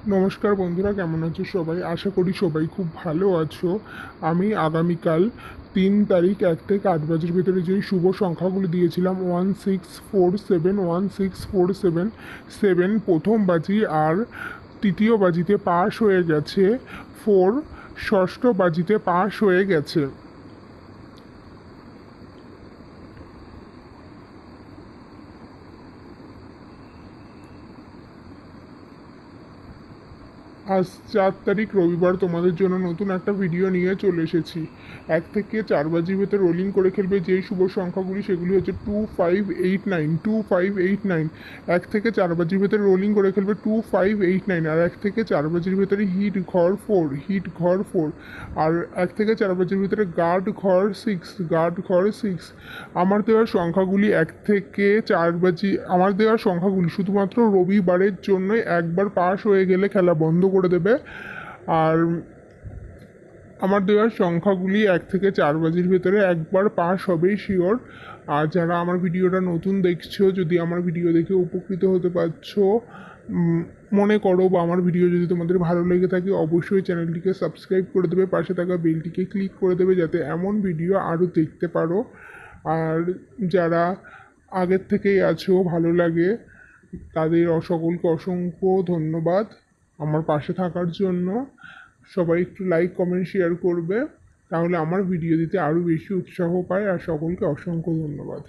নমস্কার বন্ধুরা, কেমন আছো সবাই? আশা করি সবাই খুব ভালো আছো। আমি আগামীকাল 3 তারিখ 1 থেকে 8 বাজের ভিতরে যেই শুভ সংখ্যাগুলি দিয়েছিলাম 1647 1647 7 প্রথম বাজি আর তৃতীয় বাজিতে পাশ হয়ে গেছে। 4 ষষ্ঠ বাজিতে পাশ হয়ে গেছে। আজ 4 তারিখ রবিবার তোমাদের জন্য নতুন একটা ভিডিও নিয়ে চলে এসেছি। 1 থেকে 4 বাজির ভেতরে রোলিং করে খেলবে যেই শুভ সংখ্যাগুলি সেগুলি হচ্ছে 2589 2589। 1 থেকে 4 বাজির ভেতরে রোলিং করে খেলবে 2589। আর 1 থেকে 4 বাজির ভেতরে হিট ঘর 4 হিট ঘর 4। আর 1 থেকে 4 বাজির ভিতরে গার্ড ঘর 6 গার্ড ঘর 6। আমার দেওয়ার সংখ্যাগুলি 1 থেকে 4 বাজি, আমার দেওয়ার সংখ্যাগুলি শুধুমাত্র রবিবারের জন্যই, একবার পাস হয়ে গেলে খেলা বন্ধ করে দেবে। আর আমার দেওয়ার সংখ্যাগুলি 1 থেকে 4 বাজির ভেতরে একবার পাস হবেই শিওর। আর যারা আমার ভিডিওটা নতুন দেখছো, যদি আমার ভিডিও দেখে উপকৃত হতে পারছো মনে করো, বা আমার ভিডিও যদি তোমাদের ভালো লেগে থাকে, অবশ্যই চ্যানেলটিকে সাবস্ক্রাইব করে দেবে, পাশে থাকা বেলটিকে ক্লিক করে দেবে যাতে এমন ভিডিও আরও দেখতে পারো। আর যারা আগের থেকেই আছো, ভালো লাগে, তাদের সকলকে অসংখ্য ধন্যবাদ আমার পাশে থাকার জন্য। সবাই একটু লাইক কমেন্ট শেয়ার করবে, তাহলে আমার ভিডিও দিতে আরও বেশি উৎসাহ পায়। আর সকলকে অসংখ্য ধন্যবাদ।